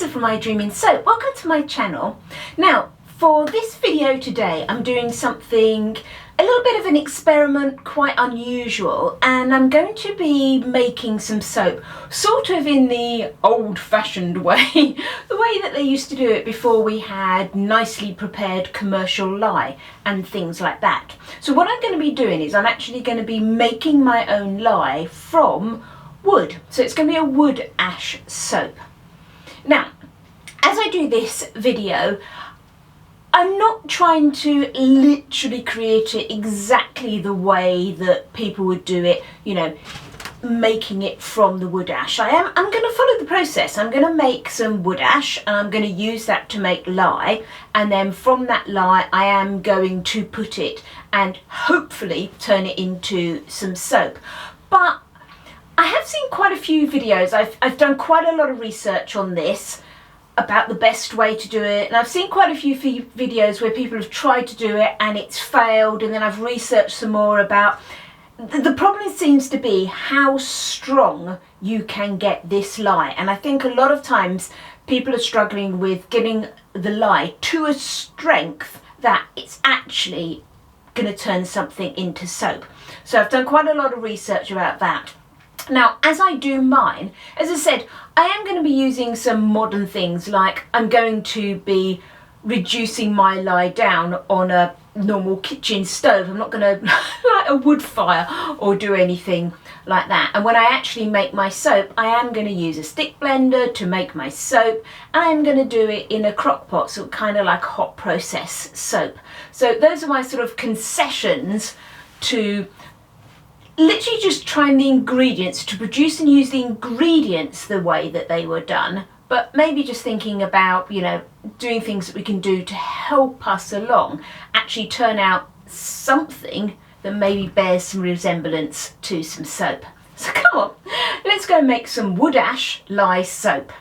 from My Dreaming Soap. Welcome to my channel. Now, for this video today, I'm doing something a little bit of an experiment, quite unusual, and I'm going to be making some soap, sort of in the old-fashioned way, the way that they used to do it before we had nicely prepared commercial lye and things like that. So what I'm going to be doing is I'm actually going to be making my own lye from wood. So it's going to be a wood ash soap. Now, as I do this video, I'm not trying to literally create it exactly the way that people would do it, you know, making it from the wood ash. I'm going to follow the process. I'm going to make some wood ash and I'm going to use that to make lye, and then from that lye I am going to put it and hopefully turn it into some soap. But I have seen quite a few videos. I've done quite a lot of research on this about the best way to do it, and I've seen quite a few videos where people have tried to do it and it's failed, and then I've researched some more about the problem seems to be how strong you can get this lye, and I think a lot of times people are struggling with getting the lye to a strength that it's actually going to turn something into soap. So I've done quite a lot of research about that. Now, as I do mine, as I said, I am going to be using some modern things, like I'm going to be reducing my lye down on a normal kitchen stove. I'm not going to light a wood fire or do anything like that. And when I actually make my soap, I am going to use a stick blender to make my soap, and I'm going to do it in a crock pot, so kind of like hot process soap. So those are my sort of concessions to literally just trying the ingredients, to produce and use the ingredients the way that they were done, but maybe just thinking about, you know, doing things that we can do to help us along, actually turn out something that maybe bears some resemblance to some soap. So come on, let's go make some wood ash lye soap.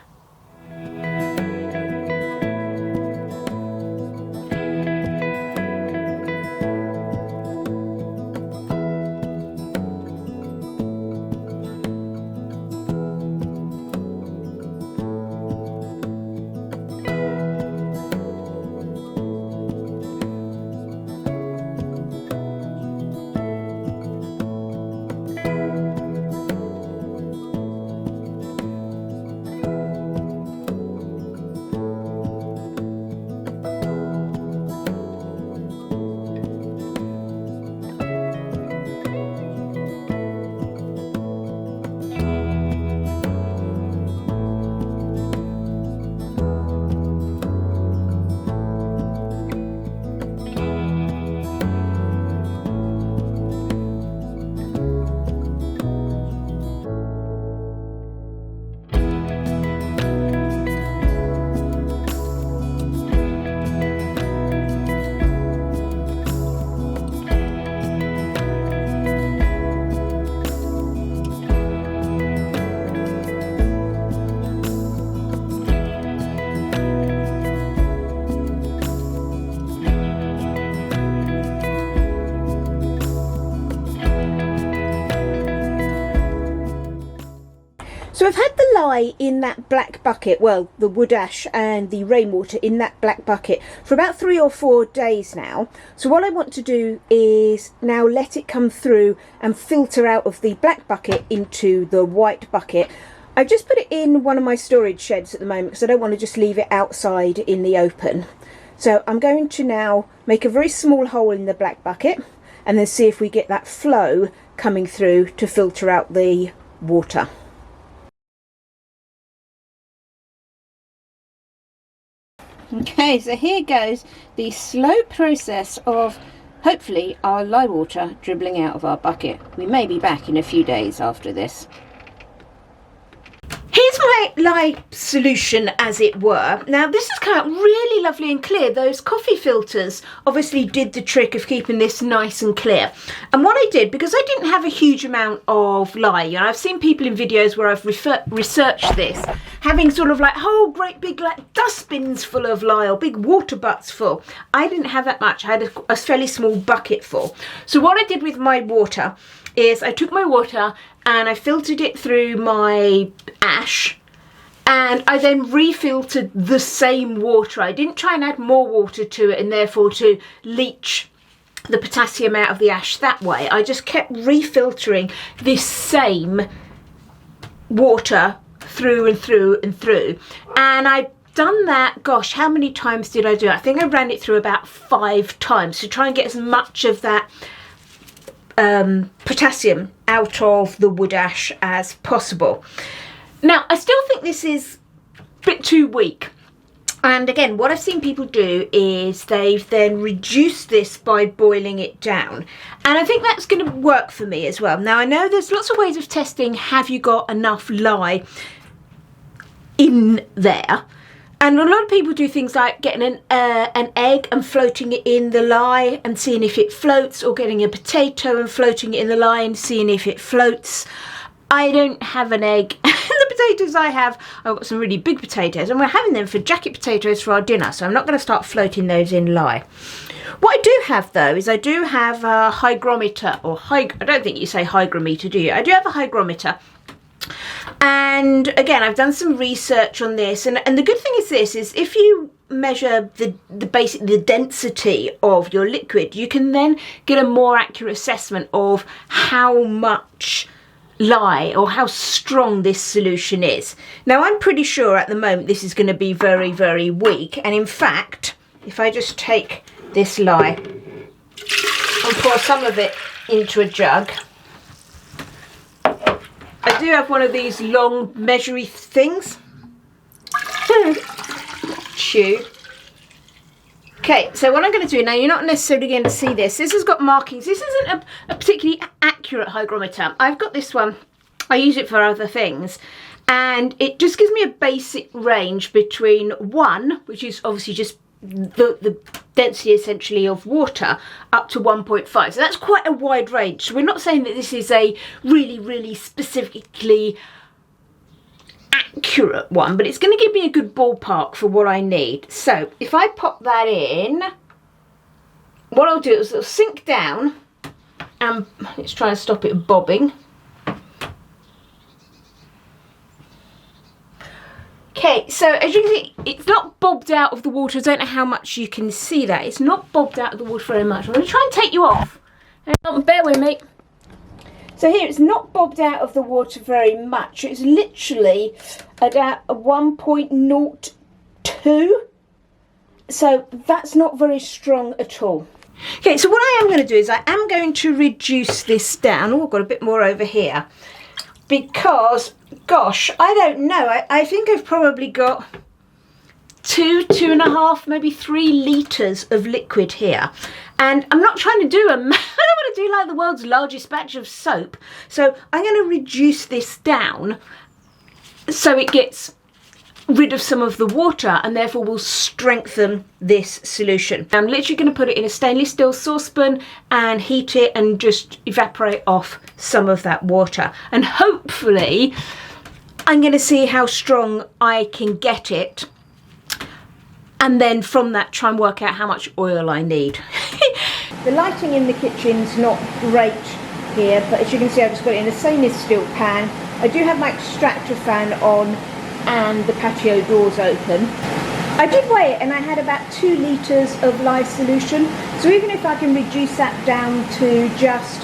So I've had the lye in that black bucket, well, the wood ash and the rainwater in that black bucket for about 3 or 4 days now. So what I want to do is now let it come through and filter out of the black bucket into the white bucket. I've just put it in one of my storage sheds at the moment because I don't want to just leave it outside in the open. So I'm going to now make a very small hole in the black bucket and then see if we get that flow coming through to filter out the water. Okay, so here goes the slow process of hopefully our lye water dribbling out of our bucket. We may be back in a few days after this. Here's my lye solution, as it were. Now this has come out really lovely and clear. Those coffee filters obviously did the trick of keeping this nice and clear. And what I did, because I didn't have a huge amount of lye, you know, I've seen people in videos where I've researched this, having sort of like whole great big like dustbins full of lye or big water butts full. I didn't have that much. I had a fairly small bucket full. So what I did with my water is I took my water and I filtered it through my ash, And I then refiltered the same water. I didn't try and add more water to it and therefore to leach the potassium out of the ash that way. I just kept refiltering this same water through and through and through. And I've done that, gosh, how many times did I do it? I think I ran it through about 5 times to try and get as much of that potassium out of the wood ash as possible. Now, I still think this is a bit too weak. And again, what I've seen people do is they've then reduced this by boiling it down. And I think that's going to work for me as well. Now, I know there's lots of ways of testing, have you got enough lye in there? And a lot of people do things like getting an egg and floating it in the lye and seeing if it floats, or getting a potato and floating it in the lye and seeing if it floats. I don't have an egg. The potatoes I have, I've got some really big potatoes, and we're having them for jacket potatoes for our dinner, so I'm not going to start floating those in lye. What I do have though is I do have a hygrometer, or I don't think you say hygrometer, do you? I do have a hygrometer. And again, I've done some research on this, and the good thing is this, is if you measure the density of your liquid, you can then get a more accurate assessment of how much lye or how strong this solution is. Now, I'm pretty sure at the moment this is going to be very, very weak, and in fact, if I just take this lye and pour some of it into a jug. I do have one of these long measury things. Tube. Okay, so what I'm going to do now, you're not necessarily going to see this. This has got markings. This isn't a particularly accurate hygrometer. I've got this one. I use it for other things. And it just gives me a basic range between 1, which is obviously just the density essentially of water, up to 1.5. So that's quite a wide range. So we're not saying that this is a really, really specifically accurate one, but it's going to give me a good ballpark for what I need. So if I pop that in, what I'll do is it'll sink down, and let's try and stop it bobbing. Okay, so as you can see, it's not bobbed out of the water. I don't know how much you can see that. It's not bobbed out of the water very much. I'm going to try and take you off. Hang on, bear with me. So here, it's not bobbed out of the water very much. It's literally at a 1.02. So that's not very strong at all. Okay, so what I am going to do is I am going to reduce this down. Oh, I've got a bit more over here. Because, gosh, I don't know. I think I've probably got 2.5, maybe 3 litres of liquid here. And I'm not trying to do I don't want to do like the world's largest batch of soap. So I'm going to reduce this down so it gets rid of some of the water and therefore will strengthen this solution. I'm literally going to put it in a stainless steel saucepan and heat it and just evaporate off some of that water. And hopefully I'm going to see how strong I can get it. And then from that, try and work out how much oil I need. The lighting in the kitchen's not great here, but as you can see, I've just got it in a stainless steel pan. I do have my extractor fan on and the patio doors open. I did weigh it and I had about 2 litres of lye solution. So even if I can reduce that down to just,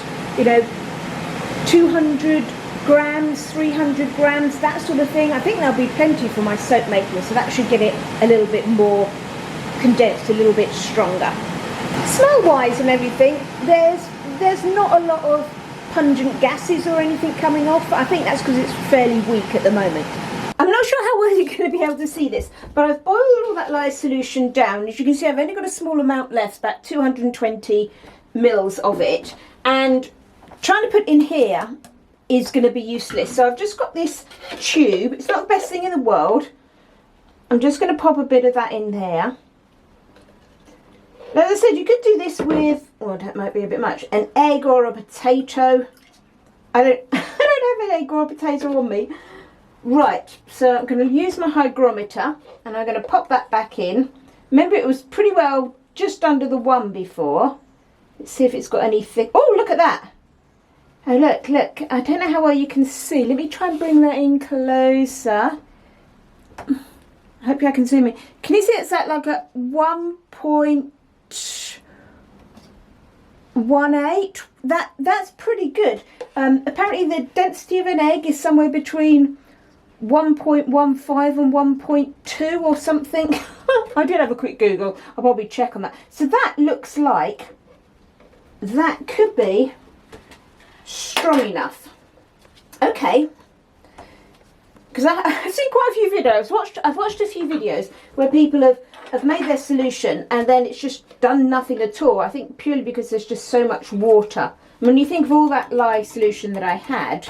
200 grams, 300 grams, that sort of thing, I think there'll be plenty for my soap making, so that should get it a little bit more condensed, a little bit stronger. Smell wise and everything, there's not a lot of pungent gases or anything coming off. I think that's because it's fairly weak at the moment. I'm not sure how well you're going to be able to see this, but I've boiled all that lye solution down. As you can see, I've only got a small amount left, about 220 mils of it, and trying to put in here is going to be useless. So I've just got this tube. It's not the best thing in the world. I'm just going to pop a bit of that in there. Now, as I said, you could do this with, well, that might be a bit much, an egg or a potato. I don't have an egg or a potato on me. Right, so I'm going to use my hygrometer and I'm going to pop that back in. Remember, it was pretty well just under the 1 before. Let's see if it's got anything. Oh, look at that. Oh, look. I don't know how well you can see. Let me try and bring that in closer. I hope I can zoom in. Can you see it's at like a 1.18? That's pretty good. Apparently the density of an egg is somewhere between 1.15 and 1.2 or something. I did have a quick Google. I'll probably check on that. So that looks like that could be strong enough. Okay. Because I've seen quite a few videos. I've watched a few videos where people have made their solution and then it's just done nothing at all. I think purely because there's just so much water. When you think of all that lye solution that I had,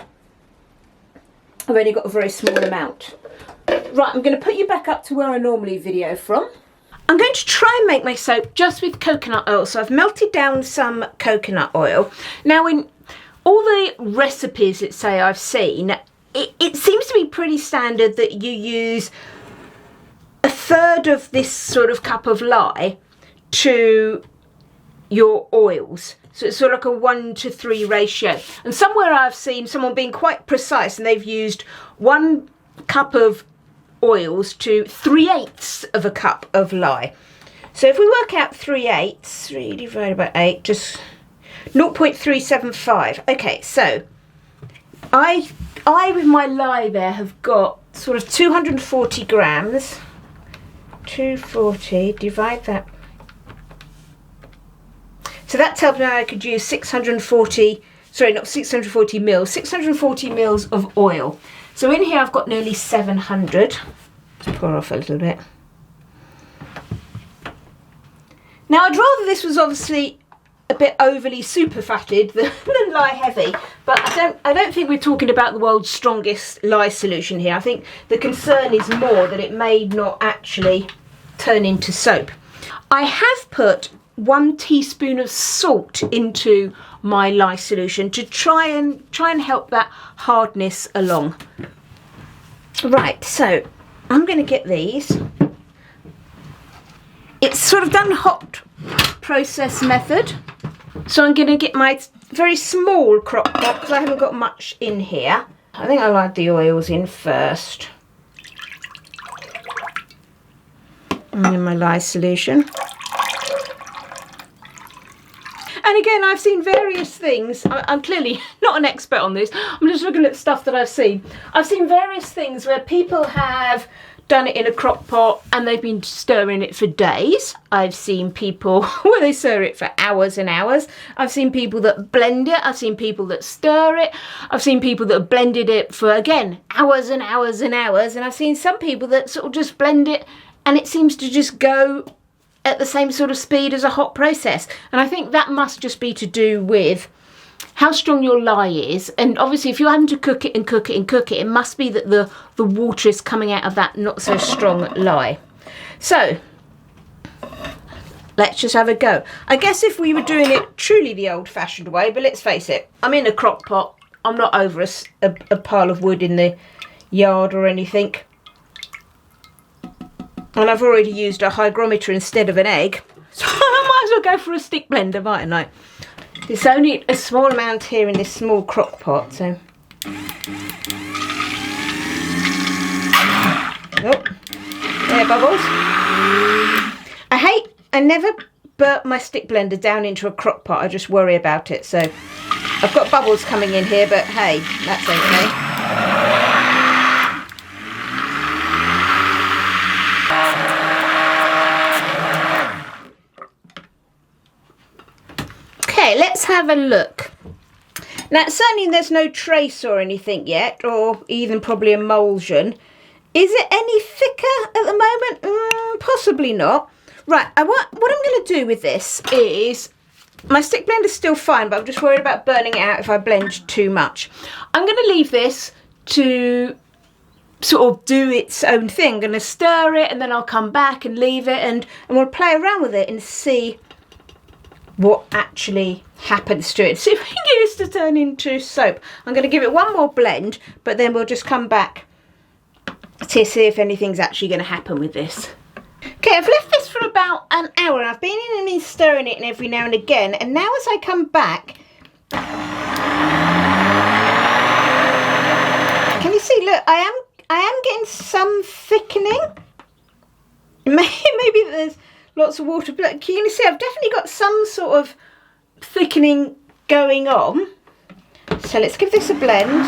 I've only got a very small amount. Right, I'm going to put you back up to where I normally video from. I'm going to try and make my soap just with coconut oil. So I've melted down some coconut oil. Now in all the recipes that say I've seen, it seems to be pretty standard that you use a third of this sort of cup of lye to your oils. So it's sort of like a 1:3 ratio. And somewhere I've seen someone being quite precise and they've used 1 cup of oils to 3/8 of a cup of lye. So if we work out 3/8, 3 divided by 8, just 0.375. Okay, so I with my lye there have got sort of 240 grams. 240, divide that. So that tells me I could use 640 mils, 640 mils of oil. So in here I've got nearly 700. Let's pour off a little bit. Now I'd rather this was obviously a bit overly super fatted than lye heavy, but I don't think we're talking about the world's strongest lye solution here. I think the concern is more that it may not actually turn into soap. I have put 1 teaspoon of salt into my lye solution to try and help that hardness along. Right, so I'm going to get these. It's sort of done hot process method. So I'm going to get my very small crock pot because I haven't got much in here. I think I'll add the oils in first. And then my lye solution. And again, I've seen various things. I'm clearly not an expert on this. I'm just looking at stuff that I've seen. I've seen various things where people have done it in a crock pot and they've been stirring it for days. I've seen people where they stir it for hours and hours. I've seen people that blend it. I've seen people that stir it. I've seen people that have blended it for, again, hours and hours and hours. And I've seen some people that sort of just blend it and it seems to just go at the same sort of speed as a hot process. And I think that must just be to do with how strong your lye is. And obviously if you're having to cook it and cook it and cook it, it must be that the water is coming out of that not so strong lye. So let's just have a go. I guess if we were doing it truly the old-fashioned way, but let's face it, I'm in a crock pot. I'm not over a pile of wood in the yard or anything. And I've already used a hygrometer instead of an egg. So I might as well go for a stick blender, mightn't I? There's only a small amount here in this small crock pot, so. Oh, there, bubbles. I never burp my stick blender down into a crock pot. I just worry about it. So I've got bubbles coming in here, but hey, that's okay. Okay, let's have a look. Now, certainly there's no trace or anything yet, or even probably emulsion. Is it any thicker at the moment? Possibly not. Right, what I'm going to do with this is, my stick blender's still fine, but I'm just worried about burning it out if I blend too much. I'm going to leave this to sort of do its own thing. I'm going to stir it and then I'll come back and leave it and we'll play around with it and see what actually happens to it. See if we can get this to turn into soap. I'm going to give it one more blend, but then we'll just come back to see if anything's actually going to happen with this. Okay, I've left this for about an hour and I've been in and stirring it every now and again, and now as I come back, can you see, look, I I am getting some thickening. Maybe there's lots of water, but can you see I've definitely got some sort of thickening going on. So let's give this a blend.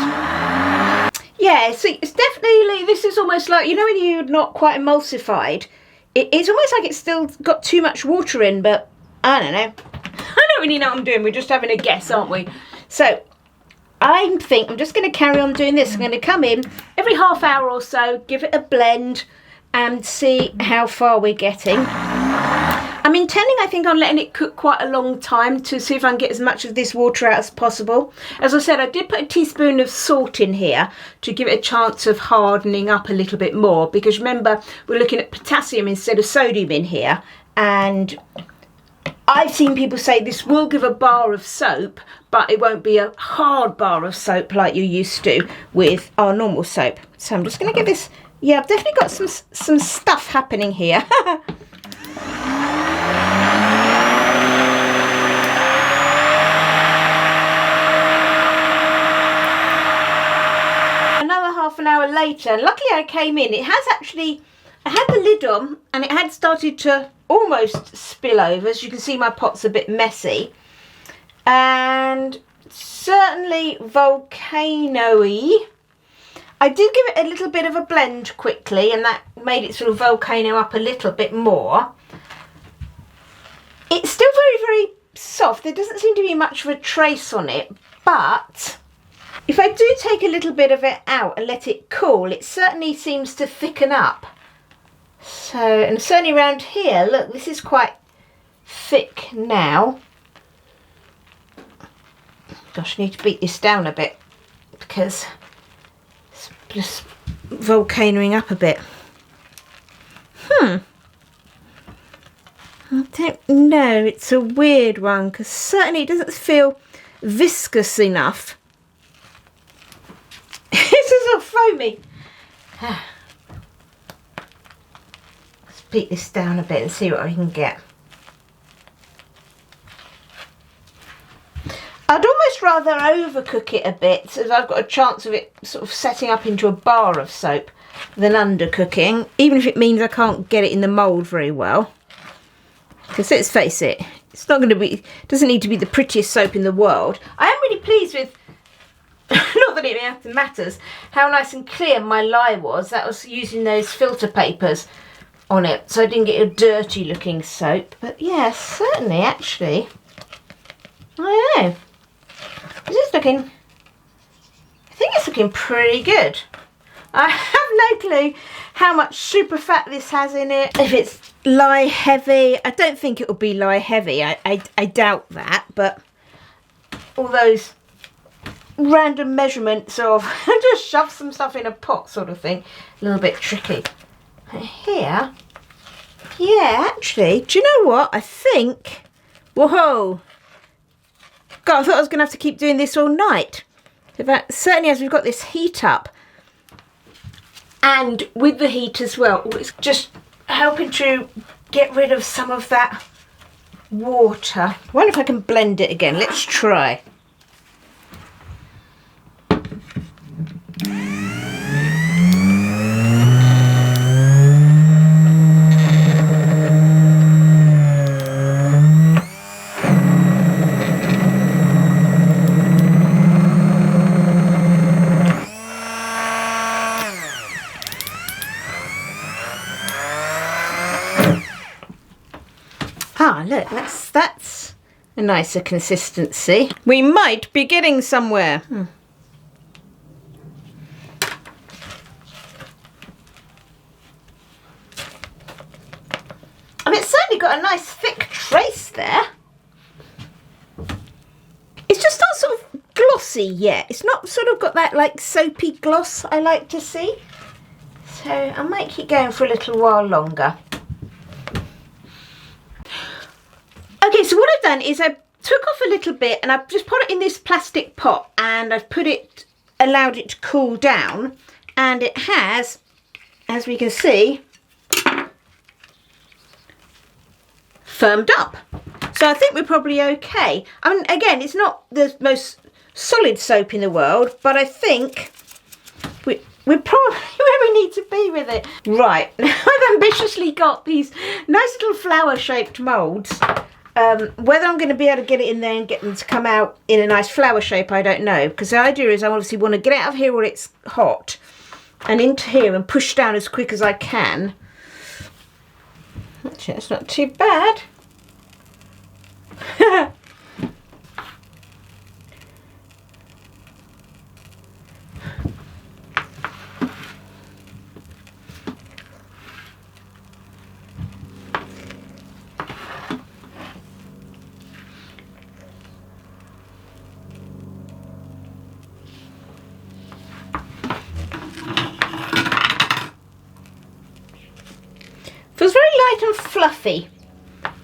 Yeah, so it's definitely, this is almost like, you know when you're not quite emulsified, it's almost like it's still got too much water in, but I don't know. I don't really know what I'm doing, we're just having a guess, aren't we? So I think I'm just going to carry on doing this. I'm going to come in every half hour or so, give it a blend and see how far we're getting. I'm intending, I think, on letting it cook quite a long time to see if I can get as much of this water out as possible. As I said, I did put a teaspoon of salt in here to give it a chance of hardening up a little bit more, because remember, we're looking at potassium instead of sodium in here, and I've seen people say this will give a bar of soap, but it won't be a hard bar of soap like you're used to with our normal soap. So I'm just going to give this, yeah, I've definitely got some stuff happening here. Another half an hour later, and luckily I came in, it has actually, I had the lid on and it had started to almost spill over. As you can see, my pot's a bit messy, and certainly volcano-y. I did give it a little bit of a blend quickly, and that made it sort of volcano up a little bit more. It's still very, very soft. There doesn't seem to be much of a trace on it, but if I do take a little bit of it out and let it cool, it certainly seems to thicken up. So, and certainly around here, look, this is quite thick now. Gosh, I need to beat this down a bit because it's just volcanoing up a bit. I don't know, it's a weird one because certainly it doesn't feel viscous enough. This is all foamy. Let's beat this down a bit and see what we can get. I'd almost rather overcook it a bit so that I've got a chance of it sort of setting up into a bar of soap than undercooking, even if it means I can't get it in the mould very well. Because let's face it, it's not going to be, doesn't need to be the prettiest soap in the world. I am really pleased with, not that it matters, how nice and clear my lye was. That was using those filter papers on it, so I didn't get a dirty looking soap. But yeah, certainly, actually, I don't know. This is looking, I think it's looking pretty good. I have no clue how much super fat this has in it. If it's lye heavy, I don't think it will be lye heavy. I doubt that, but all those random measurements of just shove some stuff in a pot sort of thing, a little bit tricky. But here, yeah, actually, do you know what? I think, whoa, God, I thought I was going to have to keep doing this all night. But certainly as we've got this heat up, and with the heat as well, it's just helping to get rid of some of that water. I wonder if I can blend it again. Let's try. Ah, look, that's a nicer consistency. We might be getting somewhere. I mean, it's certainly got a nice thick trace there. It's just not sort of glossy yet. It's not sort of got that like soapy gloss I like to see. So I might keep going for a little while longer. Okay, so what I've done is I took off a little bit and I've just put it in this plastic pot and I've allowed it to cool down, and it has, as we can see, firmed up. So I think we're probably okay. I mean, again, it's not the most solid soap in the world, but I think we're probably where we need to be with it. Right, now I've ambitiously got these nice little flower-shaped moulds. Whether I'm going to be able to get it in there and get them to come out in a nice flower shape, I don't know. Because the idea is I obviously want to get it out of here while it's hot and into here and push down as quick as I can. Actually, that's not too bad. Feels very light and fluffy,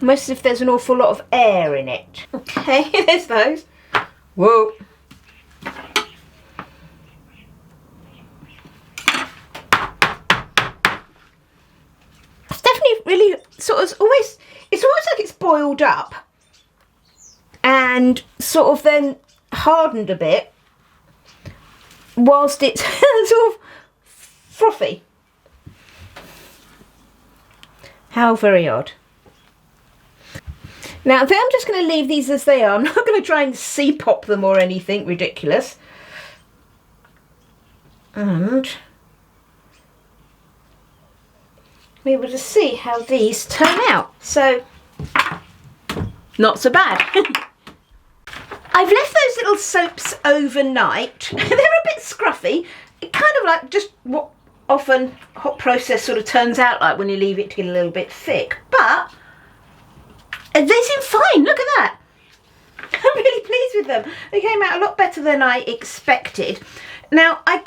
almost as if there's an awful lot of air in it. Okay, there's those. Whoa. It's definitely really sort of always, it's almost like it's boiled up and sort of then hardened a bit whilst it's sort of frothy. How very odd. Now I think I'm just going to leave these as they are. I'm not going to try and C-pop them or anything ridiculous. And we will just see how these turn out. So, not so bad. I've left those little soaps overnight. They're a bit scruffy. It kind of like just what often hot process sort of turns out like when you leave it to get a little bit thick, but they seem fine. Look at that. I'm really pleased with them. They came out a lot better than I expected. Now I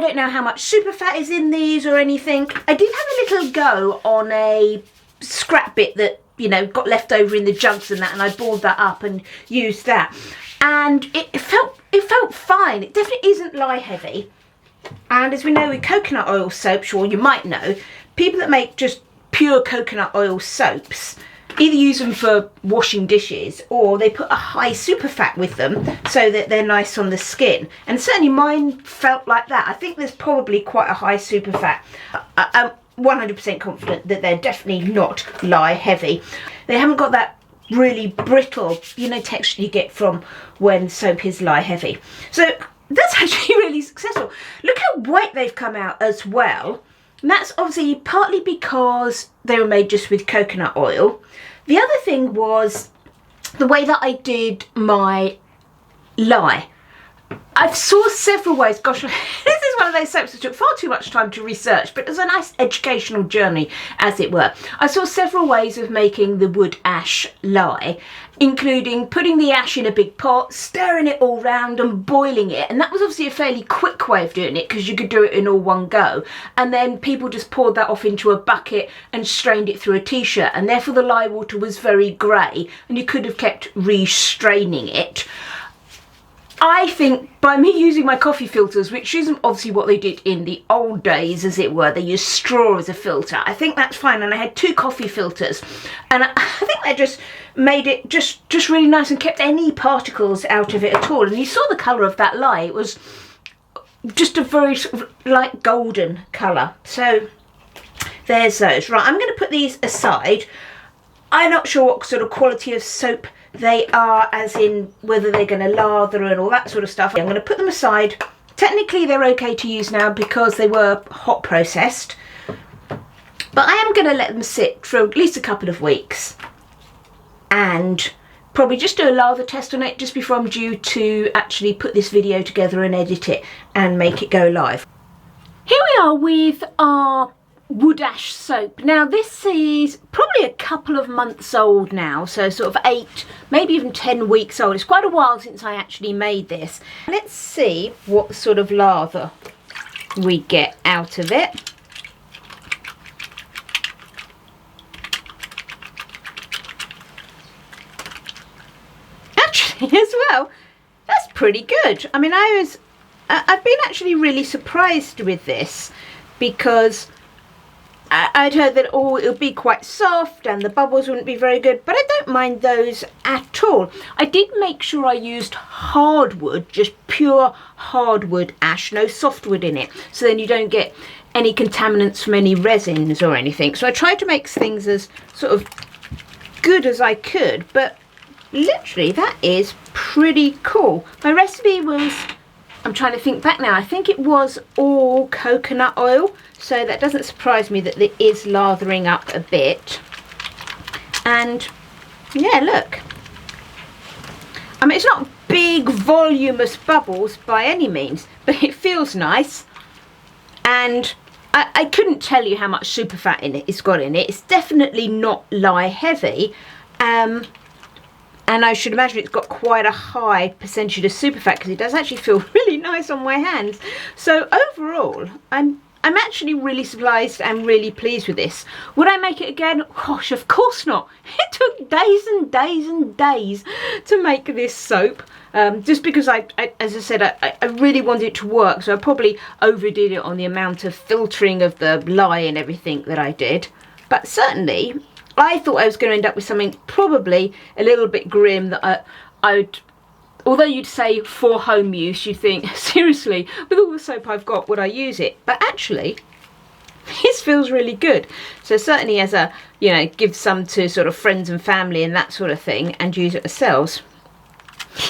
don't know how much super fat is in these or anything. I did have a little go on a scrap bit that, you know, got left over in the jugs and that, and I boiled that up and used that, and it felt fine. It definitely isn't lye heavy. And as we know with coconut oil soaps, or you might know, people that make just pure coconut oil soaps either use them for washing dishes or they put a high super fat with them so that they're nice on the skin. And certainly mine felt like that. I think there's probably quite a high super fat. I'm 100% confident that they're definitely not lye heavy. They haven't got that really brittle, you know, texture you get from when soap is lye heavy. So that's actually really successful. Look how white they've come out as well. And that's obviously partly because they were made just with coconut oil. The other thing was the way that I did my lye. I saw several ways. Gosh, this is one of those soaps that took far too much time to research, but it was a nice educational journey, as it were. I saw several ways of making the wood ash lye, including putting the ash in a big pot, stirring it all round and boiling it. And that was obviously a fairly quick way of doing it because you could do it in all one go. And then people just poured that off into a bucket and strained it through a t-shirt. And therefore the lye water was very grey and you could have kept re-straining it. I think by me using my coffee filters, which isn't obviously what they did in the old days, as it were, they used straw as a filter. I think that's fine, and I had 2 coffee filters, and I think that just made it just really nice and kept any particles out of it at all. And you saw the colour of that lye; it was just a very sort of light golden colour. So there's those. Right, I'm going to put these aside. I'm not sure what sort of quality of soap they are, as in whether they're going to lather and all that sort of stuff. I'm going to put them aside. Technically they're okay to use now because they were hot processed, but I am going to let them sit for at least a couple of weeks and probably just do a lather test on it just before I'm due to actually put this video together and edit it and make it go live. Here we are with our wood ash soap. Now this is probably a couple of months old now, so sort of 8, maybe even 10 weeks old. It's quite a while since I actually made this. Let's see what sort of lather we get out of it. Actually, as well, that's pretty good. I mean, I've been actually really surprised with this because I'd heard that it would be quite soft and the bubbles wouldn't be very good, but I don't mind those at all. I did make sure I used hardwood, just pure hardwood ash, no softwood in it, so then you don't get any contaminants from any resins or anything. So I tried to make things as sort of good as I could, but literally that is pretty cool. My recipe was, I'm trying to think back now, I think it was all coconut oil, so that doesn't surprise me that it is lathering up a bit. And yeah, look, I mean, it's not big voluminous bubbles by any means, but it feels nice. And I couldn't tell you how much super fat it's got in it. It's definitely not lye heavy, and I should imagine it's got quite a high percentage of super fat because it does actually feel really nice on my hands. So overall, I'm actually really surprised and really pleased with this. Would I make it again? Gosh, of course not. It took days and days and days to make this soap. Just because as I said, I really wanted it to work, so I probably overdid it on the amount of filtering of the lye and everything that I did. But certainly, I thought I was going to end up with something probably a little bit grim that I'd, although you'd say for home use, you'd think, seriously, with all the soap I've got, would I use it? But actually, this feels really good. So certainly as a, you know, give some to sort of friends and family and that sort of thing and use it ourselves.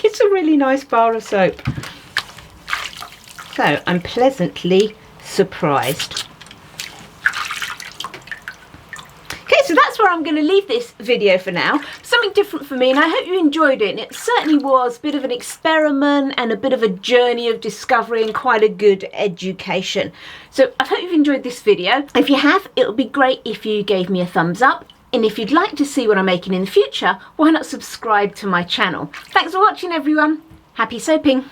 It's a really nice bar of soap. So I'm pleasantly surprised. So that's where I'm going to leave this video for now. Something different for me, and I hope you enjoyed it. And it certainly was a bit of an experiment and a bit of a journey of discovery and quite a good education. So I hope you've enjoyed this video. If you have, it would be great if you gave me a thumbs up. And if you'd like to see what I'm making in the future, why not subscribe to my channel? Thanks for watching, everyone. Happy soaping.